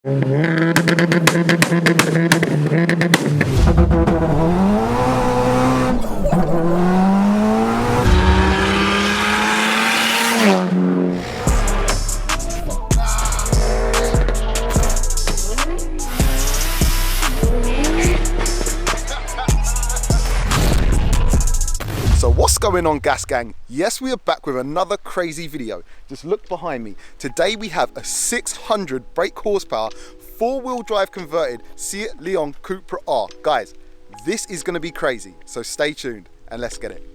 So what's going on, Gas Gang? Yes, we are back with another crazy video. Just look behind me. Today we have a 600 brake horsepower, 4-wheel drive converted Seat Leon Cupra R. Guys, this is gonna be crazy. So stay tuned and let's get it.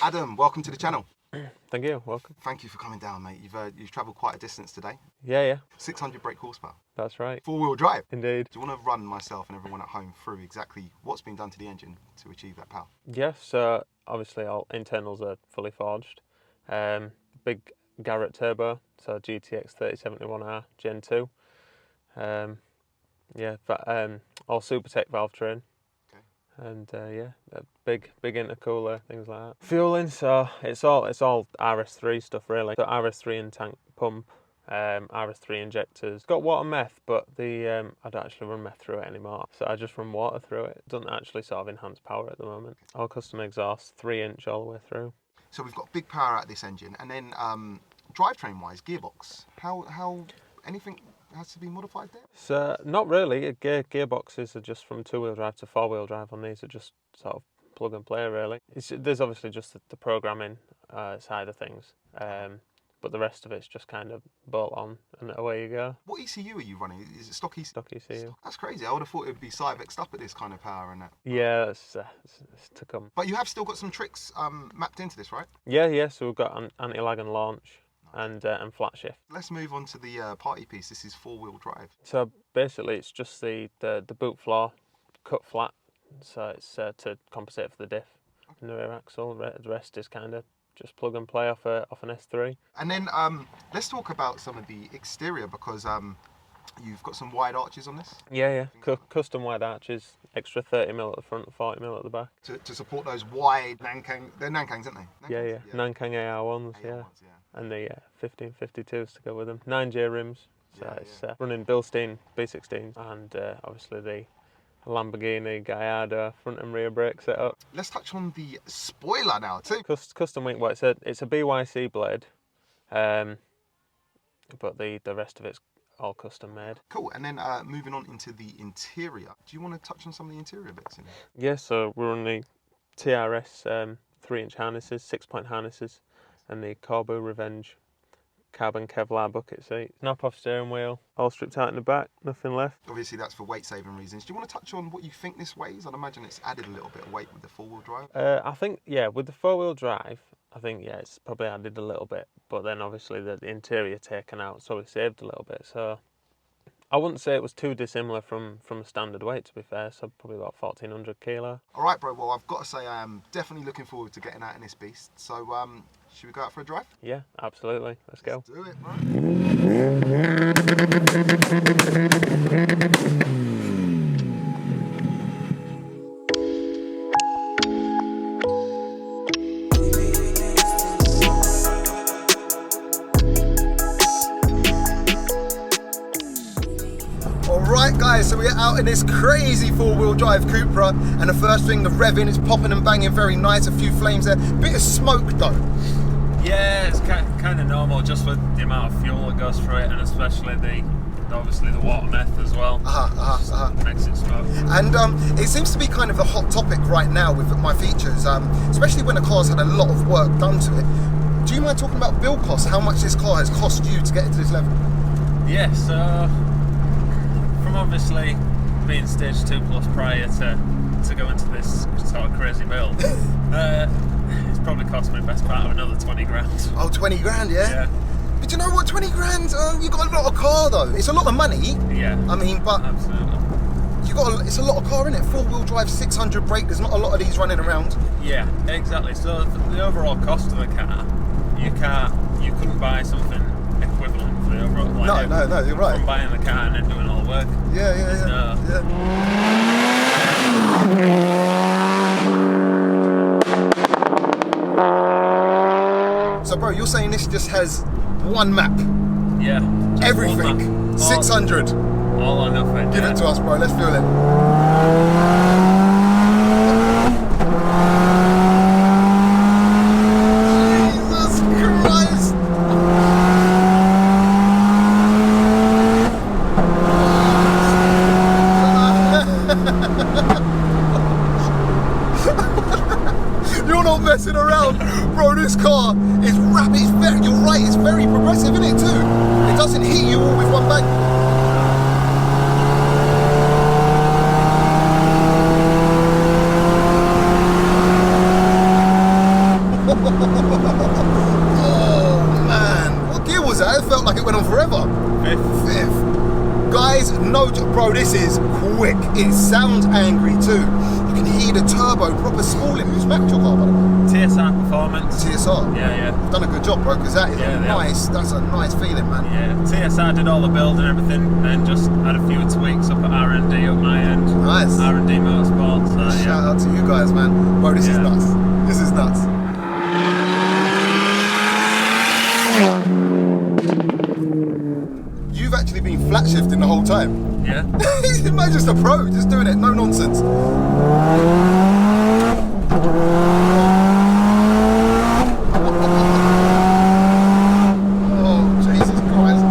Adam, welcome to the channel. Thank you, welcome. Thank you for coming down, mate. You've travelled quite a distance today. Yeah. 600 brake horsepower. That's right. 4-wheel drive. Indeed. Do you want to run myself and everyone at home through exactly what's been done to the engine to achieve that power? Yeah, so obviously all internals are fully forged. Big Garrett turbo, so GTX 3071R Gen 2. All Supertech valve train. And big intercooler, things like that. Fueling, so it's all RS3 stuff really. So RS3 in tank pump, RS3 injectors. Got water meth, but I don't actually run meth through it anymore. So I just run water through it. Doesn't actually sort of enhance power at the moment. All custom exhaust, 3-inch all the way through. So we've got big power out of this engine, and then drivetrain wise, gearbox. How anything has to be modified there? So not really. Gearboxes are just from 2-wheel drive to 4-wheel drive on these are just sort of plug and play really. There's obviously just the programming side of things, but the rest of it's just kind of bolt on and away you go. What ECU are you running? Is it stock ECU? Stock ECU. That's crazy. I would have thought it would be Cybexed up at this kind of power and that. Yeah, it's to come. But you have still got some tricks mapped into this, right? Yeah. So we've got an anti-lag and launch. And flat shift. Let's move on to the party piece. This is 4-wheel drive. So basically it's just the boot floor cut flat, so it's to compensate for the diff in the rear axle. The rest is kind of just plug and play off an S3. And then let's talk about some of the exterior, because you've got some wide arches on this. Yeah. Custom wide arches, extra 30mm at the front, 40mm at the back. To support those wide Nankang, they're Nankangs, aren't they? Yeah. Nankang AR1s, yeah. And the 1552s to go with them. 9J rims, so it's running Bilstein B16s, and obviously the Lamborghini Gallardo front and rear brake setup. Let's touch on the spoiler now too. Custom wing, well, it's a BYC blade, but the rest of it's all custom made. Cool, and then moving on into the interior. Do you want to touch on some of the interior bits in here? Yeah, so we're on the TRS 3-inch harnesses, 6-point harnesses, and the Corbu Revenge carbon Kevlar bucket seat. Snap off steering wheel, all stripped out in the back, nothing left. Obviously that's for weight saving reasons. Do you want to touch on what you think this weighs? I'd imagine it's added a little bit of weight with the 4-wheel drive. I think, yeah, with the 4-wheel drive, I think, yeah, it's probably added a little bit, but then obviously the interior taken out, so it saved a little bit. So I wouldn't say it was too dissimilar from a standard weight, to be fair, so probably about 1,400 kilo. All right, bro, well, I've got to say I am definitely looking forward to getting out in this beast. So should we go out for a drive? Yeah, absolutely. Let's go. Let's do it, bro. Alright guys, so we're out in this crazy 4-wheel drive Cupra, and the first thing, the revving is popping and banging, very nice, a few flames there, bit of smoke though. Yeah, it's kind of normal just with the amount of fuel that goes through it, and especially obviously the water meth as well. Makes it smoke. And it seems to be kind of the hot topic right now with my features, especially when the car's had a lot of work done to it. Do you mind talking about build costs, how much this car has cost you to get it to this level? Yeah, so from obviously being stage 2+ prior to go into this sort of crazy build, it's probably cost me the best part of another 20 grand. Oh, 20 grand, yeah? Yeah. But you know what, 20 grand, you got a lot of car though. It's a lot of money. Yeah. I mean, but absolutely. It's a lot of car, isn't it? 4-wheel drive, 600 brake. There's not a lot of these running around. Yeah, exactly. So the overall cost of the car, you couldn't buy something equivalent for the overall. Like, No, you're right. From buying the car and then doing all the work. Yeah. So, bro, you're saying this just has one map? Yeah. just Everything. one map. 600. All or nothing. Give yeah. it to us, bro. Let's feel it. Jesus Christ. You're not messing around, bro. This car is rapid. You're right. It's very progressive, isn't it? Too. It doesn't hit you all with one bang. Oh man, what gear was that? It felt like it went on forever. Fifth. Guys, note, bro, this is quick. It sounds angry too. You can hear the turbo, proper spooling. Who's backed your car, by the way? TSR Performance. TSR. Yeah. You've done a good job, bro, because that is nice. That's a nice feeling, man. Yeah, TSR did all the build and everything, then just had a few tweaks up at R&D at my end. Nice. R&D Motorsport. So, Shout out to you guys, man. Bro, this is nuts. This is nuts. You've actually been flat shifting the whole time. Yeah. Imagine just a pro, just doing it, no nonsense. Oh, Jesus Christ.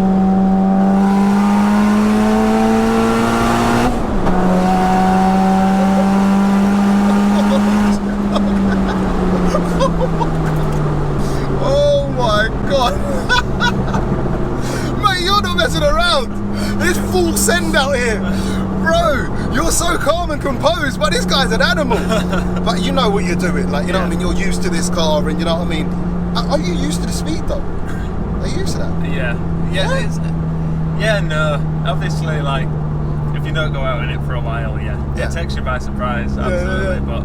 Oh my God. Mate, you're not messing around. It's full send out here. Bro, you're so calm and composed, but this guy's an animal. But you know what you're doing, like, you know what I mean? You're used to this car and you know what I mean? Are you used to the speed though? Are you used to that? Yeah, no. Obviously, like, if you don't go out in it for a while, it takes you by surprise, absolutely. But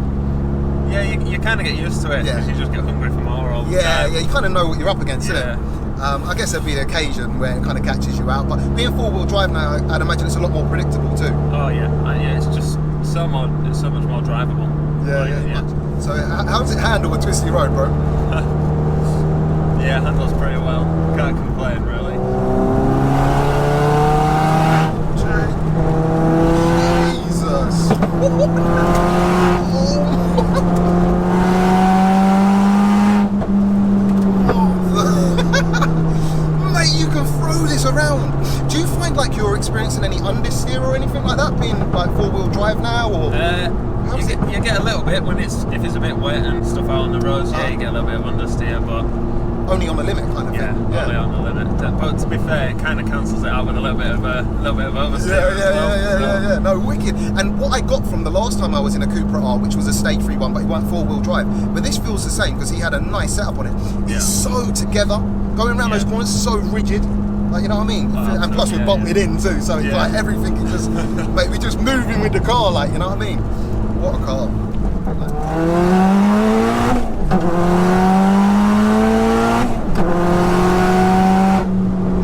yeah, you kind of get used to it because you just get hungry for more all the time. Yeah, you kind of know what you're up against, Yeah. innit? I guess there'd be an occasion where it kind of catches you out, but being 4-wheel drive now, I'd imagine it's a lot more predictable too. Oh yeah, it's just so much more drivable. Yeah. So how does it handle a twisty road, bro? Yeah, handles pretty well. Can't complain really. Jesus. Mate, you can throw this around. Do you find like you're experiencing any understeer or anything like that, being like 4-wheel drive now, or? You get a little bit if it's a bit wet and stuff out on the roads. Yeah, you get a little bit of understeer, but only on the limit kind of thing. Only on the limit. But to be fair, it kind of cancels it out with a little bit of oversteer as well. Yeah. No, wicked. And what I got from the last time I was in a Cupra R, which was a stage 3 one, but it went 4-wheel drive. But this feels the same because he had a nice setup on it. It's so together, going around those corners, so rigid. Like, you know what I mean? And plus we're bolted in too, so it's like everything is just, mate, we're just moving with the car, like, you know what I mean? What a car.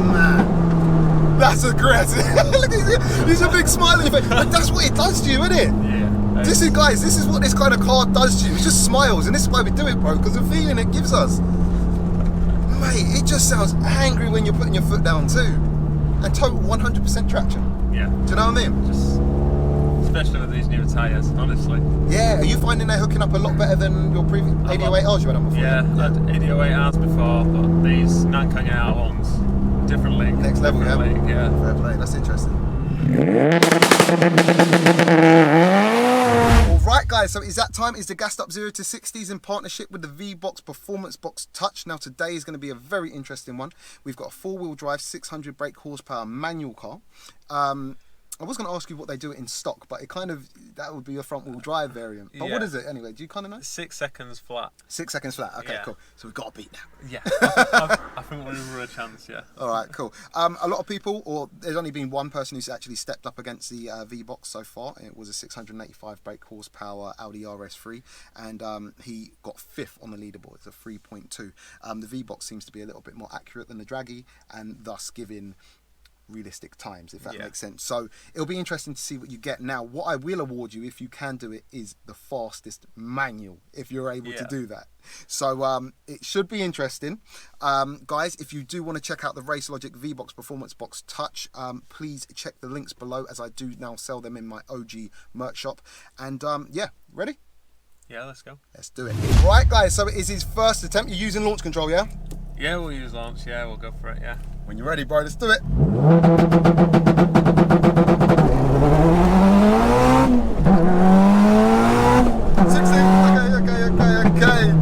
Man, that's aggressive. Look at he's a big smile on your face. But that's what it does to you, isn't it? Yeah. This is what this kind of car does to you. It just smiles, and this is why we do it, bro, because the feeling it gives us. Mate, it just sounds angry when you're putting your foot down too. And total 100% traction. Yeah. Do you know what I mean? Just, especially with these new tyres, honestly. Yeah, are you finding they're hooking up a lot better than your previous 808Rs you had on before? Yeah, I had 808Rs before, but these Nankang R ones, different league. Next level, different league, yeah. Fair play, that's interesting. Alright guys, so is that time? Is the Gassed Up 0 to 60s in partnership with the Vbox Performance Box Touch. Now today is going to be a very interesting one. We've got a 4-wheel drive 600 brake horsepower manual car. I was going to ask you what they do in stock, but that would be a front wheel drive variant. But what is it anyway? Do you kind of know? 6 seconds flat. 6 seconds flat. Okay, cool. So we've got to beat that. Yeah, I think we're a chance. Yeah. All right, cool. A lot of people, or there's only been one person who's actually stepped up against the Vbox so far. It was a 685 brake horsepower Audi RS3, and he got 5th on the leaderboard. It's a 3.2. The Vbox seems to be a little bit more accurate than the Draggy, and thus giving realistic times, if that makes sense. So it'll be interesting to see what you get. Now, what I will award you, if you can do it, is the fastest manual, if you're able to do that. So it should be interesting. Guys, if you do want to check out the Race Logic Vbox Performance Box Touch, please check the links below, as I do now sell them in my OG merch shop. And yeah, ready? Yeah, let's go. Let's do it. Right, guys, so it is his first attempt. You're using launch control, yeah? Yeah, we'll use launch. Yeah, we'll go for it. Yeah. When you're ready, bro, let's do it. 16. Okay.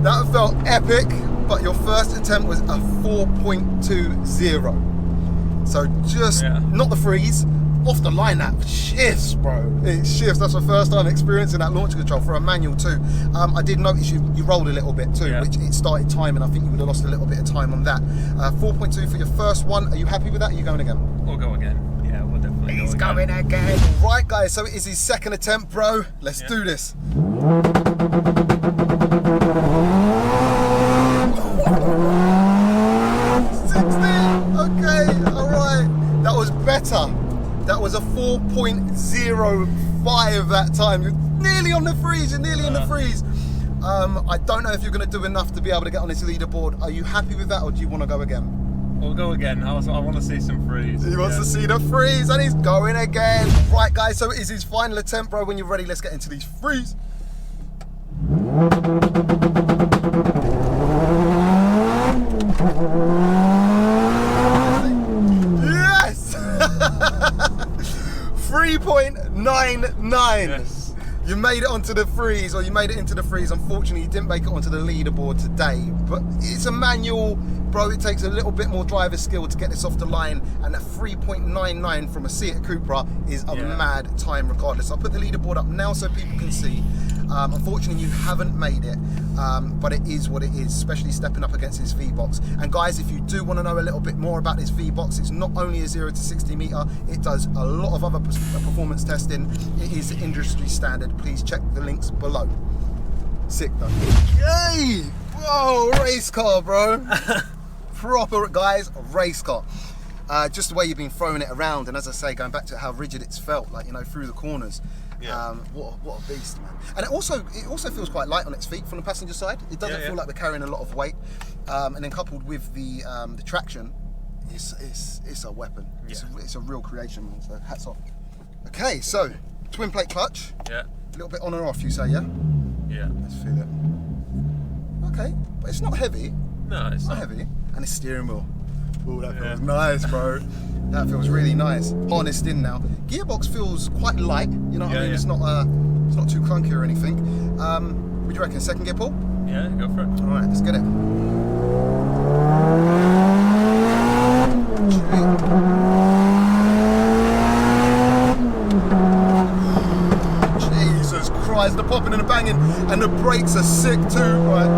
That felt epic, but your first attempt was a 4.20. So just not the freeze. Off the line, that shifts, bro. It shifts. That's my first time experiencing that launch control for a manual too. I did notice you rolled a little bit too, which it started timing. I think you would have lost a little bit of time on that. 4.2 for your first one. Are you happy with that? Are you going again? We'll go again. Yeah, we'll definitely He's go again. going again. Right, guys, so it is his second attempt, bro. Let's do this. 16. Okay, all right. That was better. That was a 4.05 that time. You're nearly on the freeze. You're nearly on the freeze. I don't know if you're going to do enough to be able to get on this leaderboard. Are you happy with that, or do you want to go again? We'll go again. I want to see some freeze. He wants to see the freeze, and he's going again. Right, guys, so it is his final attempt, bro. When you're ready, let's get into these freeze. Yes! 3.99. Yes. You made it onto the freeze, or you made it into the freeze. Unfortunately, you didn't make it onto the leaderboard today, but it's a manual, bro. It takes a little bit more driver skill to get this off the line, and that 3.99 from a Seat Cupra is a mad time regardless. I'll put the leaderboard up now so people can see. Unfortunately, you haven't made it, but it is what it is, especially stepping up against this Vbox. And guys, if you do want to know a little bit more about this Vbox, it's not only a 0 to 60 meter, it does a lot of other performance testing. It is industry standard. Please check the links below. Sick though. Yay! Whoa, race car, bro. Proper, guys, race car. Just the way you've been throwing it around, and as I say, going back to how rigid it's felt, like, you know, through the corners. What a beast, man. And it also feels quite light on its feet from the passenger side. It doesn't feel like we're carrying a lot of weight. And then coupled with the traction, it's a weapon. It's a real creation, man. So hats off. Okay, so twin plate clutch. Yeah. A little bit on and off, you say, yeah? Yeah. Let's feel it. Okay, but it's not heavy. No, it's not heavy. And it's steering wheel. Oh, that feels nice, bro. That feels really nice. Harnessed in now. Gearbox feels quite light. You know what I mean? It's not too clunky or anything. What do you reckon? Second gear pull? Yeah, go for it. All right, let's get it. Jesus Christ! The popping and the banging, and the brakes are sick too. Right.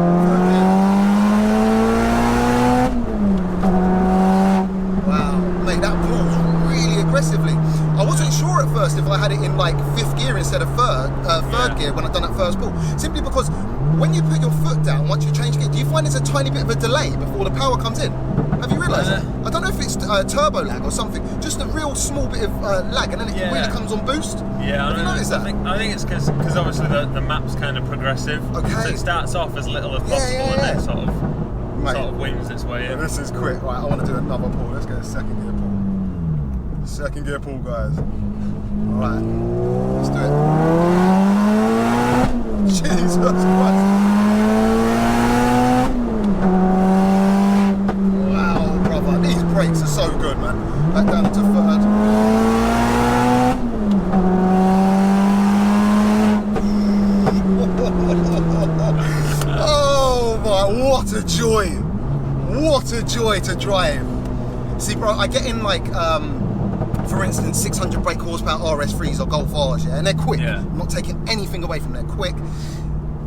Aggressively. I wasn't sure at first if I had it in like 5th gear instead of third gear when I'd done that first pull. Simply because when you put your foot down, once you change gear, do you find there's a tiny bit of a delay before the power comes in? Have you realised that? I don't know if it's turbo lag or something, just a real small bit of lag, and then it really comes on boost. Yeah, have you noticed that? I think it's because obviously the map's kind of progressive. Okay. So it starts off as little as possible and then sort of wings its way in. Yeah, this is quick. Right, I want to do another pull. Let's get a second gear pull. Second gear pull, guys. Alright, let's do it. Jesus Christ. Wow, brother. These brakes are so good, man. Back down into third. Oh my, what a joy. What a joy to drive. See, bro, I get in like for instance, 600 brake horsepower RS3s or Golf Rs, yeah, and they're quick. Yeah. I'm not taking anything away from them, they're quick,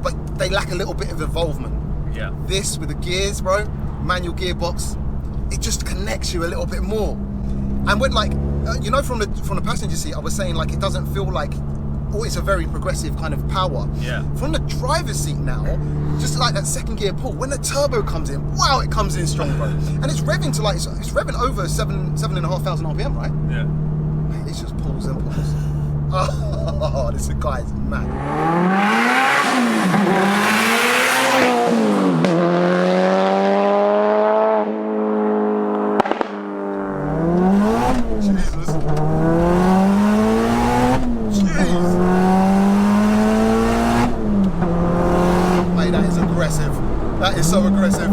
but they lack a little bit of involvement. Yeah. This with the gears, bro, manual gearbox, it just connects you a little bit more. And when like, you know, from the passenger seat, I was saying like it doesn't feel like, oh, it's a very progressive kind of power. Yeah. From the driver's seat now, just like that second gear pull, when the turbo comes in, wow, it comes in strong, bro. And it's revving to like, it's revving over 7,500 RPM, right? Yeah. Man, it just pulls and pulls. Oh, this guy is mad. Jesus. Jeez. Mate, that is aggressive. That is so aggressive.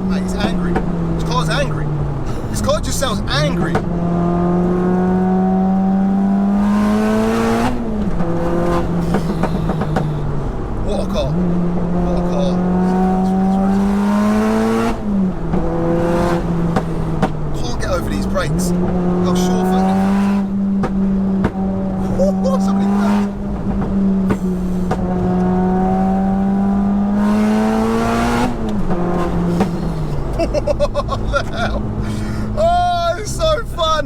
Mate, he's angry. This car's angry. This car just sounds angry. What a car. What a car. Can't get over these brakes. How sure-footed. Somebody crashed. What the hell? Oh, it's so fun!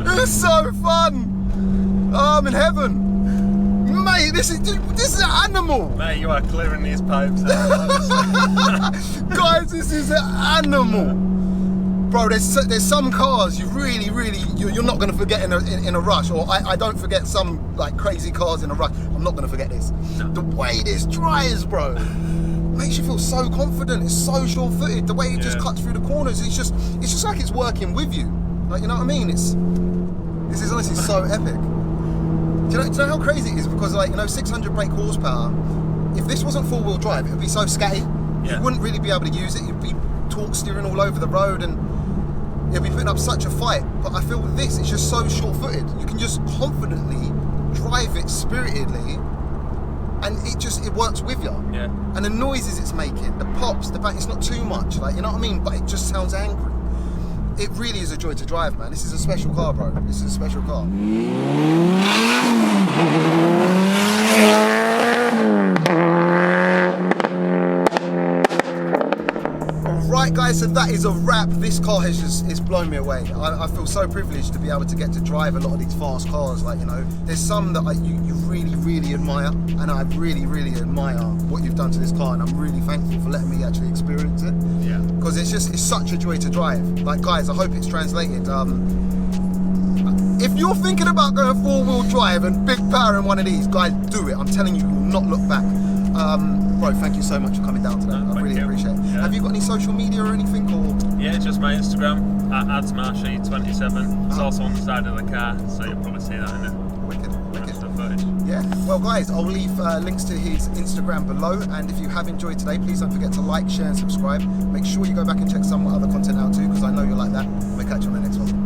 It's so fun! Oh, I'm in heaven! Mate, this is an animal! Mate, you are clearing these pipes out. Guys, this is an animal! Bro, there's some cars you really, you're not going to forget in a rush, or I don't forget some like crazy cars in a rush. I'm not going to forget this. No. The way this drives, bro, makes you feel so confident. It's so sure-footed. The way it just cuts through the corners, it's just like it's working with you. Like, you know what I mean? This is honestly so epic. Do you know how crazy it is? Because like, you know, 600 brake horsepower. If this wasn't four-wheel drive, it would be so scatty. Yeah. You wouldn't really be able to use it. You'd be torque steering all over the road, and you'll be putting up such a fight. But I feel with this, it's just so short-footed. You can just confidently drive it spiritedly, and it works with you. Yeah. And the noises it's making, the pops, the bang, it's not too much, like, you know what I mean? But it just sounds angry. It really is a joy to drive, man. This is a special car, bro. This is a special car. Right, guys, so that is a wrap. This car it's blown me away. I feel so privileged to be able to get to drive a lot of these fast cars. Like, you know, there's some that you really admire, and I really admire what you've done to this car, and I'm really thankful for letting me actually experience it. Yeah. Because it's such a joy to drive. Like, guys, I hope it's translated. If you're thinking about going four-wheel drive and big power in one of these, guys, do it. I'm telling you, you will not look back. Bro, thank you so much for coming down today. I really appreciate it. Yeah. Have you got any social media or anything? Or Yeah, just my Instagram, @adsmarshy27. It's also on the side of the car, so you'll probably see that in it. wicked. The footage. Yeah. Well, guys, I'll leave links to his Instagram below. And if you have enjoyed today, please don't forget to like, share, and subscribe. Make sure you go back and check some other content out too, because I know you'll like that. We'll catch you on the next one.